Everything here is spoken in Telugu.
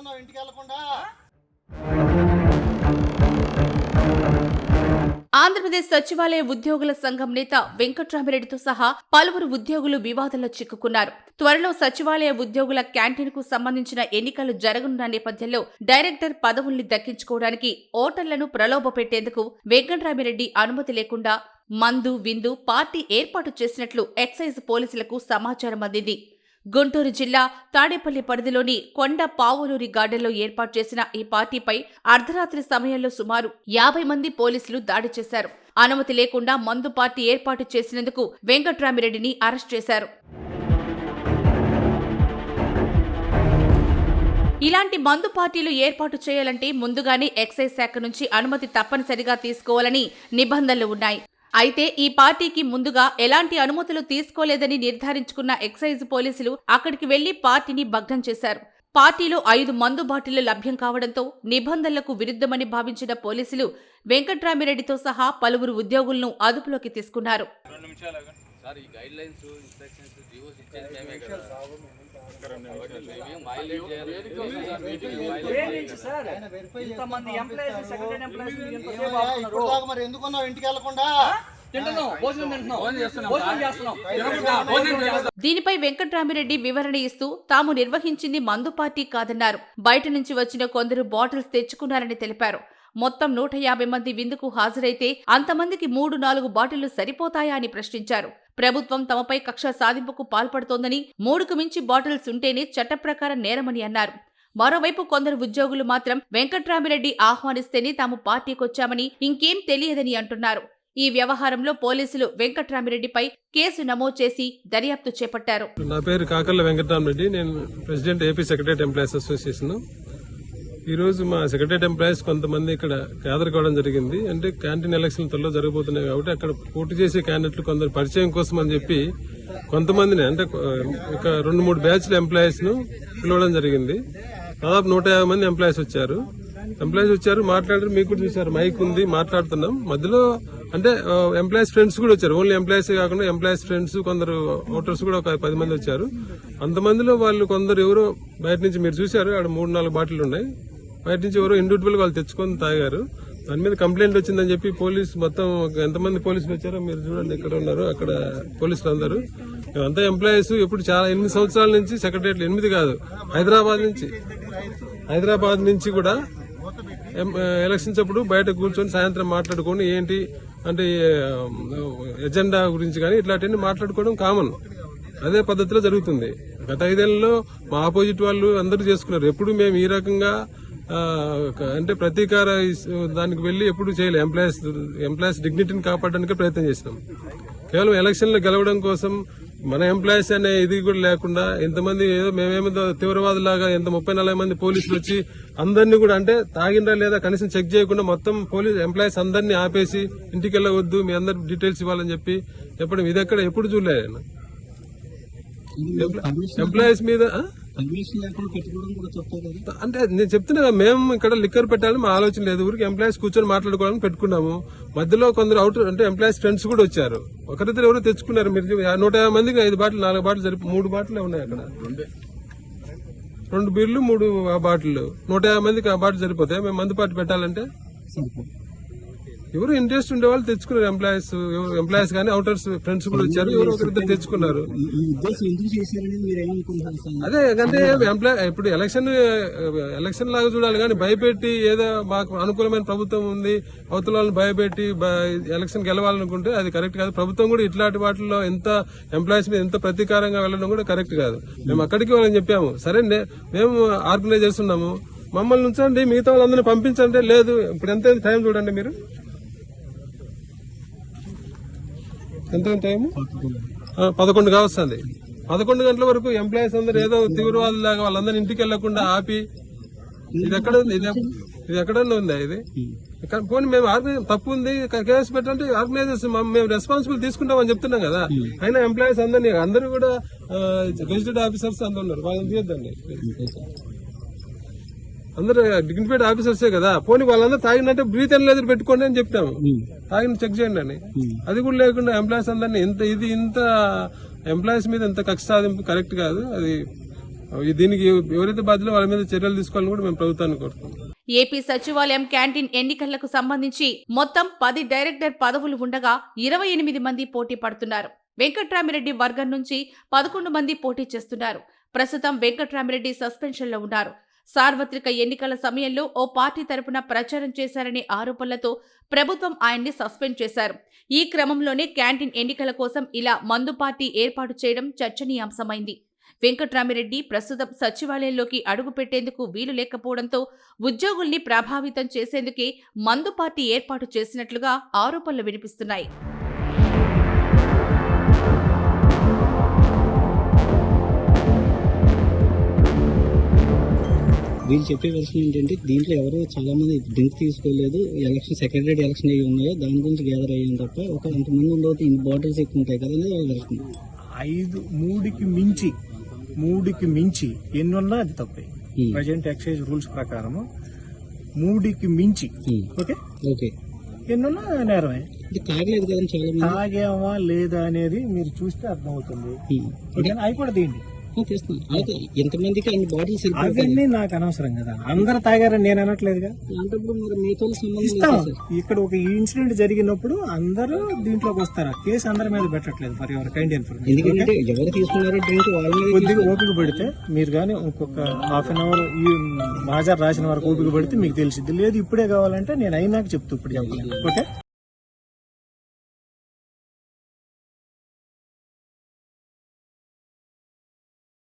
ఎందుకున్నావు ఇంటికి వెళ్లకుండా? ఆంధ్రప్రదేశ్ సచివాలయ ఉద్యోగుల సంఘం నేత వెంకట్రామిరెడ్డితో సహా పలువురు ఉద్యోగులు వివాదంలో చిక్కుకున్నారు. త్వరలో సచివాలయ ఉద్యోగుల క్యాంటీన్కు సంబంధించిన ఎన్నికలు జరగనున్న నేపథ్యంలో డైరెక్టర్ పదవుల్ని దక్కించుకోవడానికి ఓటర్లను ప్రలోభపెట్టేందుకు వెంకట్రామిరెడ్డి అనుమతి లేకుండా మందు విందు పార్టీ ఏర్పాటు చేసినట్లు ఎక్సైజ్ పోలీసులకు సమాచారం అందింది. గుంటూరు జిల్లా తాడేపల్లి పరిధిలోని కొండ పావులూరి గార్డెన్లో ఏర్పాటు చేసిన ఈ పార్టీపై అర్ధరాత్రి సమయంలో సుమారు 50 మంది పోలీసులు దాడి చేశారు. అనుమతి లేకుండా మందు పార్టీ ఏర్పాటు చేసినందుకు వెంకట్రామిరెడ్డిని అరెస్ట్ చేశారు. ఇలాంటి మందు పార్టీలు ఏర్పాటు చేయాలంటే ముందుగానే ఎక్సైజ్ శాఖ నుంచి అనుమతి తప్పనిసరిగా తీసుకోవాలని నిబంధనలు ఉన్నాయి. అయితే ఈ పార్టీకి ముందుగా ఎలాంటి అనుమతులు తీసుకోలేదని నిర్ధారించుకున్న ఎక్సైజ్ పోలీసులు అక్కడికి వెళ్లి పార్టీని భగ్నం చేశారు. పార్టీలో 5 మందు బాటిళ్లు లభ్యం కావడంతో నిబంధనలకు విరుద్ధమని భావించిన పోలీసులు వెంకట్రామిరెడ్డితో సహా పలువురు ఉద్యోగులను అదుపులోకి తీసుకున్నారు. ఎందుకున్నావు ఇంటికి వెళ్లకుండా? దీనిపై వెంకట్రామిరెడ్డి వివరణ ఇస్తూ తాము నిర్వహించింది మందు పార్టీ కాదన్నారు. బయట నుంచి వచ్చిన కొందరు బాటిల్స్ తెచ్చుకున్నారని తెలిపారు. మొత్తం 150 మంది విందుకు హాజరైతే అంతమందికి 3-4 బాటిళ్లు సరిపోతాయా అని ప్రశ్నించారు. ప్రభుత్వం తమపై కక్ష సాధింపుకు పాల్పడుతోందని 3కు మించి బాటిల్స్ ఉంటేనే చట్ట ప్రకారం నేరమని అన్నారు. మరోవైపు కొందరు ఉద్యోగులు మాత్రం వెంకట్రామిరెడ్డి ఆహ్వానిస్తేనే తాము పార్టీకొచ్చామని ఇంకేం తెలియదని అంటున్నారు. ఈ వ్యవహారంలో పోలీసులు వెంకట్రామిరెడ్డిపై కేసు నమోదు చేసి దర్యాప్తు చేపట్టారు. నా పేరు కాకర్ల వెంకట్రామిరెడ్డి. నేను president AP secretary employees association. ఈ రోజు మా సెక్రటరీ ఎంప్లాయీస్ కొంతమంది ఇక్కడ గ్యాదర్ కావడం జరిగింది. అంటే క్యాంటీన్ ఎలక్షన్ త్వరలో జరగబోతున్నాయి కాబట్టి అక్కడ పోటీ చేసే క్యాండిడేట్లు కొందరు పరిచయం కోసం అని చెప్పి కొంతమందిని అంటే ఒక 2-3 బ్యాచ్ల ఎంప్లాయీస్ ను పిలవడం జరిగింది. దాదాపు 150 మంది ఎంప్లాయీస్ వచ్చారు. మాట్లాడారు. మీకు కూడా చూసారు, మైక్ ఉంది, మాట్లాడుతున్నాం. మధ్యలో అంటే ఎంప్లాయీస్ ఫ్రెండ్స్ కూడా వచ్చారు. ఓన్లీ ఎంప్లాయీస్ కాకుండా ఎంప్లాయీస్ ఫ్రెండ్స్ కొందరు ఓటర్స్ కూడా ఒక 10 మంది వచ్చారు. అంతమందిలో వాళ్ళు కొందరు ఎవరో బయట నుంచి మీరు చూశారు, అక్కడ 3-4 బాటిల్ ఉన్నాయి. బయట నుంచి ఎవరో ఇండివిజువల్ వాళ్ళు తెచ్చుకొని తాగారు. దాని మీద కంప్లైంట్ వచ్చిందని చెప్పి పోలీసు మొత్తం ఎంతమంది పోలీసులు వచ్చారో మీరు చూడండి, ఎక్కడ ఉన్నారు అక్కడ పోలీసులు అందరూ. మేమంతా ఎంప్లాయీస్ ఎప్పుడు చాలా 8 సంవత్సరాల నుంచి సెక్రటరియట్లు 8 కాదు, హైదరాబాద్ నుంచి కూడా ఎలక్షన్స్ అప్పుడు బయట కూర్చొని సాయంత్రం మాట్లాడుకొని ఏంటి అంటే ఎజెండా గురించి కానీ ఇట్లాంటివన్నీ మాట్లాడుకోవడం కామన్. అదే పద్ధతిలో జరుగుతుంది. గత 5 ఏళ్లలో మా ఆపోజిట్ వాళ్ళు అందరూ చేసుకున్నారు. ఎప్పుడు మేము ఈ రకంగా అంటే ప్రతీకార దానికి వెళ్లి ఎప్పుడు చేయలేదు. ఎంప్లాయీస్ డిగ్నిటీని కాపాడడానికి ప్రయత్నం చేసినాం. కేవలం ఎలక్షన్లో గెలవడం కోసం మన ఎంప్లాయీస్ అనే ఇది కూడా లేకుండా ఇంతమంది ఏదో మేమేమో తీవ్రవాదులాగా 30-40 మంది పోలీసులు వచ్చి అందరినీ కూడా అంటే తాగిందా లేదా కనీసం చెక్ చేయకుండా మొత్తం పోలీస్ ఎంప్లాయీస్ అందరినీ ఆపేసి ఇంటికి వెళ్ళవద్దు, మీ అందరి డీటెయిల్స్ ఇవ్వాలని చెప్పి చెప్పడం ఇది ఎప్పుడు చూడలేదు. ఎంప్లాయీస్ మీద అంటే నేను చెప్తున్నా, మేము ఇక్కడ లిక్కర్ పెట్టాలని మా ఆలోచన లేదు. ఊరికి ఎంప్లాయీస్ కూర్చొని మాట్లాడుకోవాలని పెట్టుకున్నాము. మధ్యలో కొందరు అవుటర్ అంటే ఎంప్లాయీస్ ఫ్రెండ్స్ కూడా వచ్చారు. ఒకరిద్దరు ఎవరో తెచ్చుకున్నారు. మీరు 150 మందికి 5 బాటిల్ 4 బాటిల్ 3 బాటిల్ ఉన్నాయి. అక్కడ 2 బీర్లు 3 బాటిల్ 150 మందికి ఆ బాటిల్ సరిపోతాయి. మేము మందు పార్టీ పెట్టాలంటే ఎవరు ఇంట్రెస్ట్ ఉండే వాళ్ళు తెచ్చుకున్నారు. ఎంప్లాయీస్ కానీ అవుటర్స్ ఫ్రెండ్స్ కూడా వచ్చారు. ఎవరు ఒకరిద్దరు తెచ్చుకున్నారు. అదే అంటే ఇప్పుడు ఎలక్షన్ లాగా చూడాలి కానీ భయపెట్టి ఏదో మాకు అనుకూలమైన ప్రభుత్వం ఉంది అవతల వాళ్ళని భయపెట్టి ఎలక్షన్ గెలవాలనుకుంటే అది కరెక్ట్ కాదు. ప్రభుత్వం కూడా ఇట్లాంటి వాటిల్లో ఎంత ఎంప్లాయీస్ మీద ఎంత ప్రతీకారంగా వెళ్ళడం కూడా కరెక్ట్ కాదు. మేము అక్కడికి వాళ్ళని చెప్పాము, సరే మేము ఆర్గనైజ్ చేస్తున్నాము, మమ్మల్ని ఉంచండి, మిగతా వాళ్ళందరినీ పంపించండి. లేదు, ఇప్పుడు ఎంత టైం చూడండి మీరు, ఎంత టైం 11 కావస్తుంది. 11 గంటల వరకు ఎంప్లాయీస్ అందరూ ఏదో తీవ్రవాదులాగా వాళ్ళందరినీ ఇంటికి వెళ్లకుండా ఆపి ఇది ఎక్కడన్నా ఉందా? ఇది పోనీ మేము తప్పు ఉంది కేసు పెట్టంటే ఆర్గనైజేషన్ మేము రెస్పాన్సిబుల్ తీసుకుంటామని చెప్తున్నాం కదా. అయినా ఎంప్లాయీస్ అందరూ కూడా గెజిటెడ్ ఆఫీసర్స్ అందరూ ఉన్నారు, వాళ్ళని తీయద్దండి. అందరూ డిగ్నిఫైడ్ ఆఫీసర్సే కదా. పోనీ వాళ్ళందరూ తాగినట్టే బ్రీత్ ఎన్ లెదర్ పెట్టుకోండి అని చెప్తాము, తాగిన చెక్ చేయండి అని. అది కూడా లేకుండా ఎంప్లాయీస్ అందరినీ ఇంత ఎంప్లాయీస్ మీద ఎంత కక్ష సాధింపు కరెక్ట్ కాదు. అది దీనికి ఎవరైతే బాధ్యులో వాళ్ళ మీద చర్యలు తీసుకోవాలని కూడా మేము ప్రభుత్వాన్ని కోరుతున్నాం. ఏపీ సచివాలయం క్యాంటీన్ ఎన్నికలకు సంబంధించి మొత్తం 10 డైరెక్టర్ పదవులు ఉండగా 28 మంది పోటీ పడుతున్నారు. వెంకట్రామిరెడ్డి వర్గం నుంచి 11 మంది పోటీ చేస్తున్నారు. ప్రస్తుతం వెంకట్రామిరెడ్డి సస్పెన్షన్లో ఉన్నారు. సార్వత్రిక ఎన్నికల సమయంలో ఓ పార్టీ తరపున ప్రచారం చేశారనే ఆరోపణలతో ప్రభుత్వం ఆయన్ని సస్పెండ్ చేశారు. ఈ క్రమంలోనే క్యాంటీన్ ఎన్నికల కోసం ఇలా మందు పార్టీ ఏర్పాటు చేయడం చర్చనీయాంశమైంది. వెంకట్రామిరెడ్డి ప్రస్తుతం సచివాలయంలోకి అడుగుపెట్టేందుకు వీలు లేకపోవడంతో ఉద్యోగుల్ని ప్రభావితం చేసేందుకే మందు పార్టీ ఏర్పాటు చేసినట్లుగా ఆరోపణలు వినిపిస్తున్నాయి. వీళ్ళు చెప్పే వర్షన్ ఏంటంటే దీంట్లో ఎవరు చాలా మంది డ్రింక్ తీసుకోలేదు, ఎలక్షన్ సెక్రటరీ ఎలక్షన్ అయ్యి ఉన్నాయో దాని గురించి గ్యాదర్ అయ్యాను తప్ప ఒక అంతమంది ఉండవుతుంది, ఇన్ని బాటిల్స్ ఎక్కువ ఉంటాయి కదా అనేది వాళ్ళ వర్షన్. 3కి మించి ఎన్నున్నా అది తప్పే. ప్రజెంట్ ఎక్సైజ్ రూల్స్ ప్రకారం 3కి మించి ఓకే ఎన్నున్నా నేరమే. తాగలేదు కదా చాలా మంది. తాగామా లేదా అనేది మీరు చూస్తే అర్థమవుతుంది. అవి కూడా తీయండి. ఎంతమందికి అన్ని బాటిల్స్ అవన్నీ నాకు అనవసరం కదా, అందరు తాగారని నేను అనట్లేదుగా. అలాంటప్పుడు మరి మీతో ఇస్తాం. ఇక్కడ ఒక ఇన్సిడెంట్ జరిగినప్పుడు అందరూ దీంట్లోకి వస్తారా, కేసు అందరి మీద పెట్టట్లేదు ఫర్ ఎవర్ కైండ్ ఇన్ఫర్మేషన్. ఎందుకంటే ఎవరు తీసుకున్నారో డ్రింక్ కొద్దిగా ఓపిక పెడితే మీరు కానీ ఇంకొక హాఫ్ అన్ అవర్ ఈ హాజరు రాసిన వరకు ఓపిక పెడితే మీకు తెలిసింది. లేదు ఇప్పుడే కావాలంటే నేను అయినాక చెప్తూ ఇప్పుడు చెప్పలేదు. ఓకే.